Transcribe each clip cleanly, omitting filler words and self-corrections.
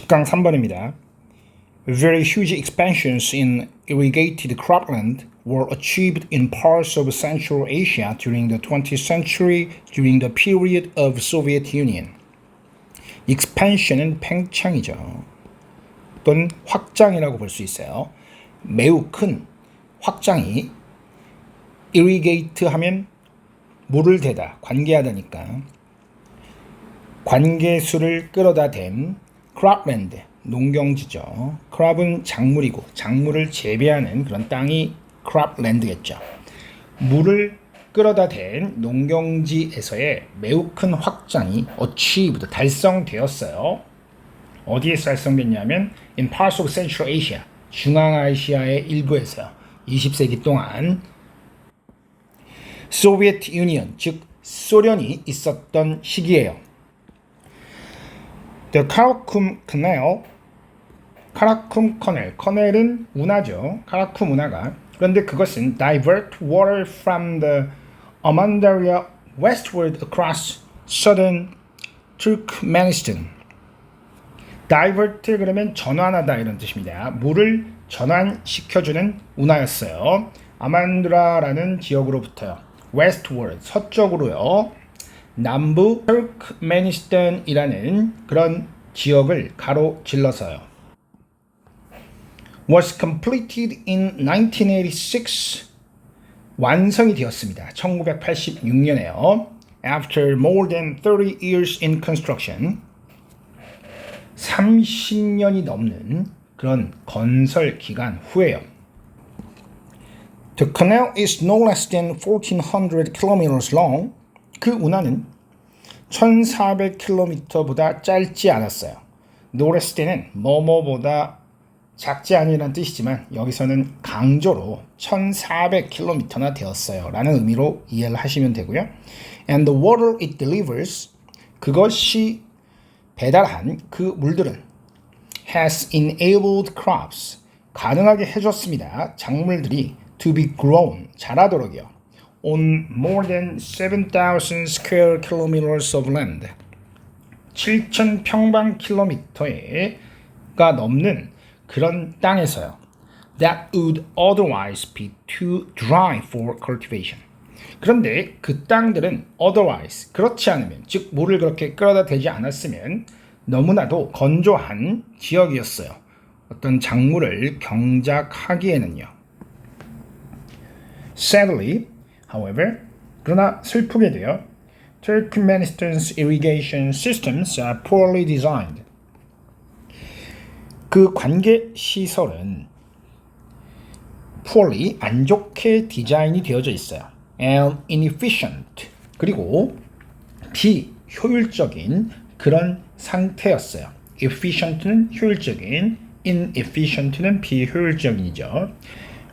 특강 3번입니다. Very huge expansions in irrigated cropland were achieved in parts of Central Asia during the 20th century during the period of Soviet Union. expansion은 팽창이죠. 또는 확장이라고 볼 수 있어요. 매우 큰 확장이 irrigate 하면 물을 대다, 관계하다니까 관계수를 끌어다 댄 cropland, 농경지죠. crop은 작물이고 작물을 재배하는 그런 땅이 cropland겠죠. 물을 끌어다 댄 농경지에서의 매우 큰 확장이 achieved, 달성되었어요. 어디에서 달성됐냐면 in parts of Central Asia, 중앙아시아의 일부에서 20세기 동안 Soviet Union, 즉 소련이 있었던 시기예요. The Karakum Canal, 카라쿰 커넬, 커넬은 운하죠. 카라쿰 운하가. 그런데 그것은 divert water from the Amandarya westward across southern Turkmenistan. divert 그러면 전환하다 이런 뜻입니다. 물을 전환시켜주는 운하였어요. 아만드라라는 지역으로부터요. westward, 서쪽으로요. 남부 터크메니스탄이라는 그런 지역을 가로질러서요. was completed in 1986. 완성이 되었습니다. 1986년에요. After more than 30 years in construction. 30년이 넘는 그런 건설 기간 후에요. The canal is no less than 1400 kilometers long. 그 운하는 1400km보다 짧지 않았어요. no less than은 뭐뭐보다 작지 않으라는 뜻이지만 여기서는 강조로 1400km나 되었어요 라는 의미로 이해를 하시면 되고요. And the water it delivers, 그것이 배달한 그 물들은 has enabled crops, 가능하게 해줬습니다. 작물들이 to be grown, 자라도록이요. on more than 7,000 square kilometers of land, 7,000평방킬로미터가 넘는 그런 땅에서요. that would otherwise be too dry for cultivation. 그런데 그 땅들은 otherwise, 그렇지 않으면, 즉 물을 그렇게 끌어다 대지 않았으면 너무나도 건조한 지역이었어요. 어떤 작물을 경작하기에는요. Sadly, however, 그러나 슬프게도요. Turkmenistan's irrigation systems are poorly designed. 그 관계 시설은 poorly, 안 좋게 디자인이 되어져 있어요. and inefficient, 그리고 비효율적인 그런 상태였어요. efficient는 효율적인, inefficient는 비효율적인이죠.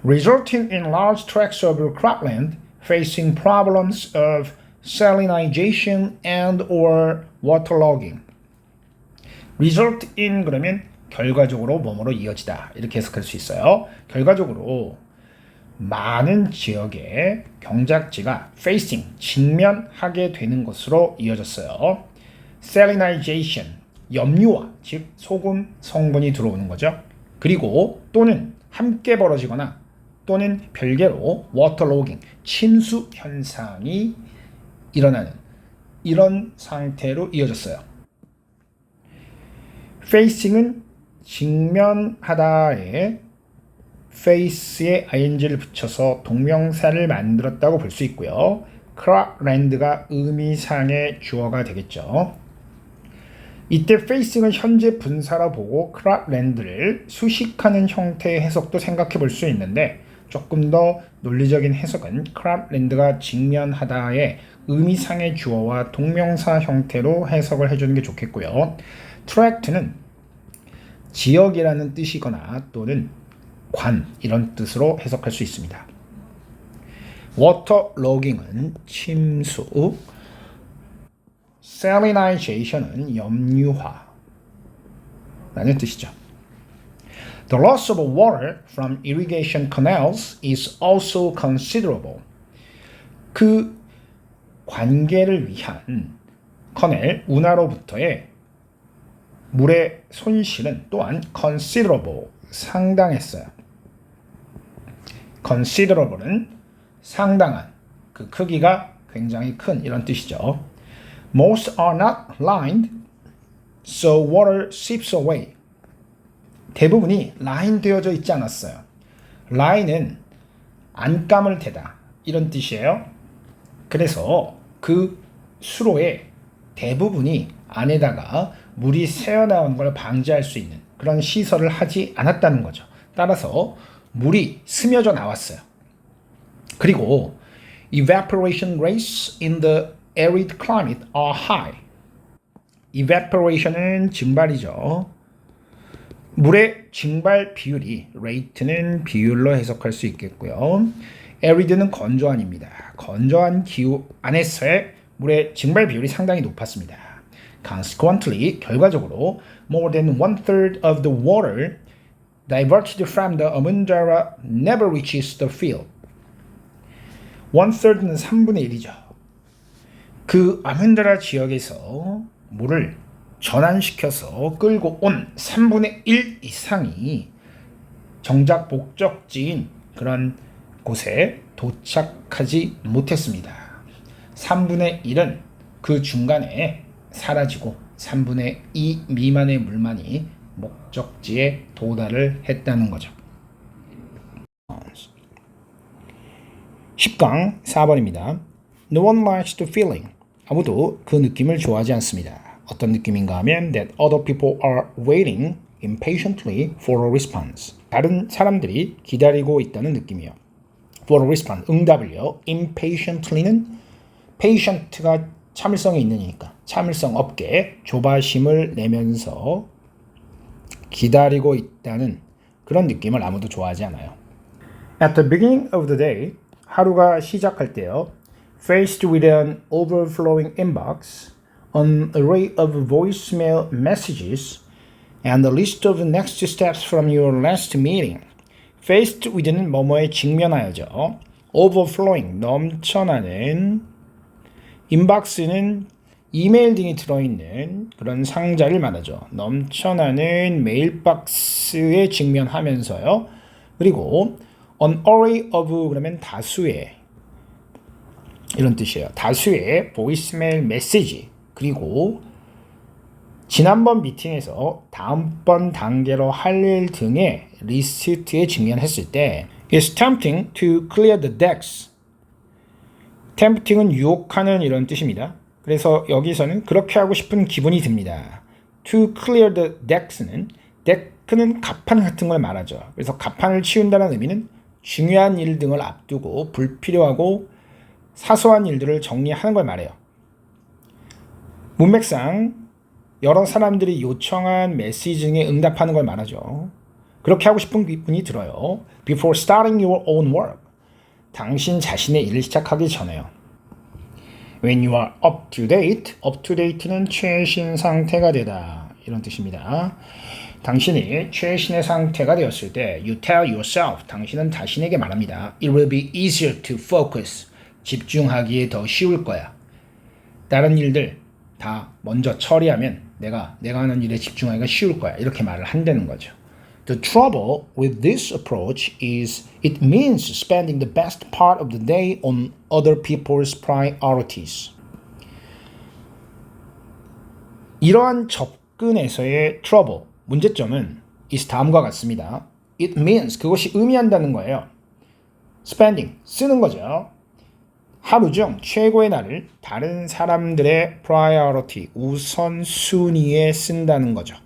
resulting in large tracts of cropland facing problems of salinization and or waterlogging. result in 그러면 결과적으로 뭐뭐로 이어지다 이렇게 해석할 수 있어요. 결과적으로 많은 지역의 경작지가 facing, 직면하게 되는 것으로 이어졌어요. salinization, 염류와 즉 소금 성분이 들어오는 거죠. 그리고 또는 함께 벌어지거나 또는 별개로 waterlogging, 침수 현상이 일어나는 이런 상태로 이어졌어요. facing은 직면하다에 face에 ing를 붙여서 동명사를 만들었다고 볼 수 있고요. cropland가 의미상의 주어가 되겠죠. 이때 facing은 현재 분사라 보고 cropland를 수식하는 형태의 해석도 생각해 볼 수 있는데 조금 더 논리적인 해석은 cropland가 직면하다의 의미상의 주어와 동명사 형태로 해석을 해주는 게 좋겠고요. tract는 지역이라는 뜻이거나 또는 관 이런 뜻으로 해석할 수 있습니다. waterlogging은 침수, salinization은 염류화라는 뜻이죠. The loss of water from irrigation canals is also considerable. 그 관계를 위한 커넬 운하로부터의 물의 손실은 또한 considerable, 상당했어요. considerable은 상당한, 그 크기가 굉장히 큰 이런 뜻이죠. Most are not lined, so water seeps away. 대부분이 라인 되어져 있지 않았어요. 라인은 안감을 대다 이런 뜻이에요. 그래서 그 수로의 대부분이 안에다가 물이 새어나오는 걸 방지할 수 있는 그런 시설을 하지 않았다는 거죠. 따라서 물이 스며져 나왔어요. 그리고 evaporation rates in the arid climate are high. evaporation은 증발이죠. 물의 증발 비율이, rate는 비율로 해석할 수 있겠고요. arid는 건조한입니다. 건조한 기후 안에서의 물의 증발 비율이 상당히 높았습니다. Consequently, 결과적으로 more than 1/3 of the water diverted from the Amundara never reaches the field. 1/3는 3분의 1이죠. 그 아멘다라 지역에서 물을 전환시켜서 끌고 온 3분의 1 이상이 정작 목적지인 그런 곳에 도착하지 못했습니다. 3분의 1은 그 중간에 사라지고 3분의 2 미만의 물만이 목적지에 도달을 했다는 거죠. 10강 4번입니다. No one likes the feeling. 아무도 그 느낌을 좋아하지 않습니다. 어떤 느낌인가 하면 that other people are waiting impatiently for a response. 다른 사람들이 기다리고 있다는 느낌이요. for a response, 응답을요. impatiently는 patient가 참을성이 있느니까 참을성 없게 조바심을 내면서 기다리고 있다는 그런 느낌을 아무도 좋아하지 않아요. At the beginning of the day, 하루가 시작할 때요. Faced with an overflowing inbox, an array of voicemail messages, and a list of next steps from your last meeting. Faced with는 뭐뭐에 직면하여죠. Overflowing, 넘쳐나는. 인박스는 이메일 등이 들어있는 그런 상자를 말하죠. 넘쳐나는 메일박스에 직면하면서요. 그리고 an array of 그러면 다수의 이런 뜻이에요. 다수의 보이스메일 메시지 그리고 지난번 미팅에서 다음번 단계로 할 일 등의 리스트에 직면했을 때 It's tempting to clear the decks. tempting은 유혹하는 이런 뜻입니다. 그래서 여기서는 그렇게 하고 싶은 기분이 듭니다. To clear the decks는 deck는 갑판 같은 걸 말하죠. 그래서 갑판을 치운다는 의미는 중요한 일 등을 앞두고 불필요하고 사소한 일들을 정리하는 걸 말해요. 문맥상 여러 사람들이 요청한 메시지에 응답하는 걸 말하죠. 그렇게 하고 싶은 기분이 들어요. Before starting your own work. 당신 자신의 일을 시작하기 전에요. When you are up to date는 최신 상태가 되다 이런 뜻입니다. 당신이 최신의 상태가 되었을 때 You tell yourself, 당신은 자신에게 말합니다. It will be easier to focus. 집중하기에 더 쉬울 거야. 다른 일들 다 먼저 처리하면 내가 하는 일에 집중하기가 쉬울 거야. 이렇게 말을 한다는 거죠. The trouble with this approach is it means spending the best part of the day on other people's priorities. 이러한 접근에서의 trouble, 문제점은 is 다음과 같습니다. It means, 그것이 의미한다는 거예요. spending, 쓰는 거죠. 하루 중 최고의 날을 다른 사람들의 priority, 우선순위에 쓴다는 거죠.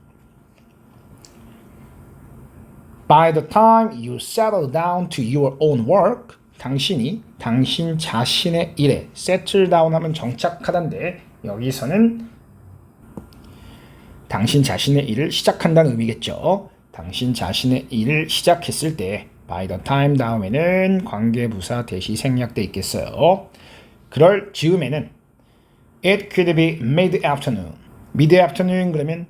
By the time you settle down to your own work, 당신이 당신 자신의 일에 settle down 하면 정착하다인데 여기서는 당신 자신의 일을 시작한다는 의미겠죠. 당신 자신의 일을 시작했을 때 by the time 다음에는 관계부사 대시 생략돼 있겠어요. 그럴 즈음에는 it could be mid-afternoon. mid-afternoon 그러면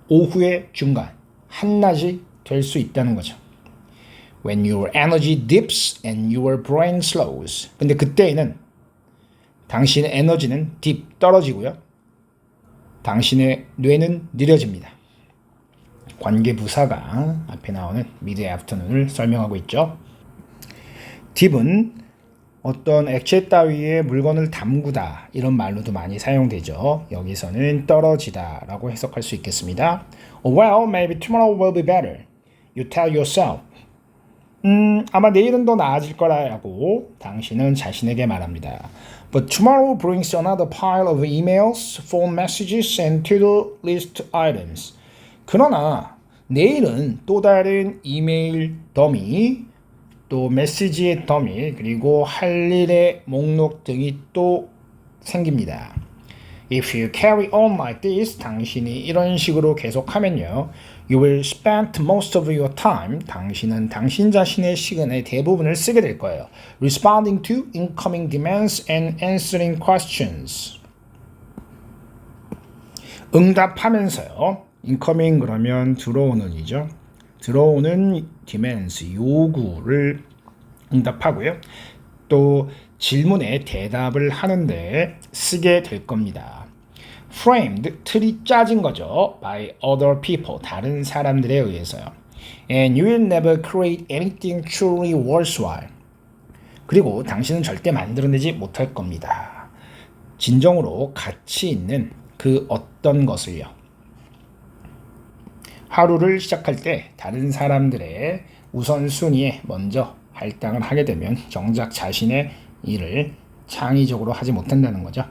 오후의 중간, 한낮이 될 수 있다는 거죠. When your energy dips and your brain slows. 근데 그때에는 당신의 에너지는 dip, 떨어지고요. 당신의 뇌는 느려집니다. 관계부사가 앞에 나오는 mid-afternoon을 설명하고 있죠. 딥은 어떤 액체 따위에 물건을 담그다 이런 말로도 많이 사용되죠. 여기서는 떨어지다 라고 해석할 수 있겠습니다. Well, maybe tomorrow will be better. You tell yourself. 아마 내일은 더 나아질 거라고 당신은 자신에게 말합니다. But tomorrow brings another pile of emails, phone messages, and to-do list items. 그러나 내일은 또 다른 이메일 더미, 또 메시지의 더미, 그리고 할 일의 목록 등이 또 생깁니다. If you carry on like this, 당신이 이런 식으로 계속하면요, you will spend most of your time, 당신은 당신 자신의 시간의 대부분을 쓰게 될 거예요. Responding to incoming demands and answering questions. 응답하면서요. incoming 그러면 들어오는이죠. 들어오는 demands, 요구를 응답하고요. 또 질문에 대답을 하는데 쓰게 될 겁니다. framed, 틀이 짜진 거죠. by other people, 다른 사람들에 의해서요. And you will never create anything truly worthwhile. 그리고 당신은 절대 만들어내지 못할 겁니다. 진정으로 가치 있는 그 어떤 것을요. 하루를 시작할 때 다른 사람들의 우선순위에 먼저 할당을 하게 되면 정작 자신의 일을 창의적으로 하지 못한다는 거죠.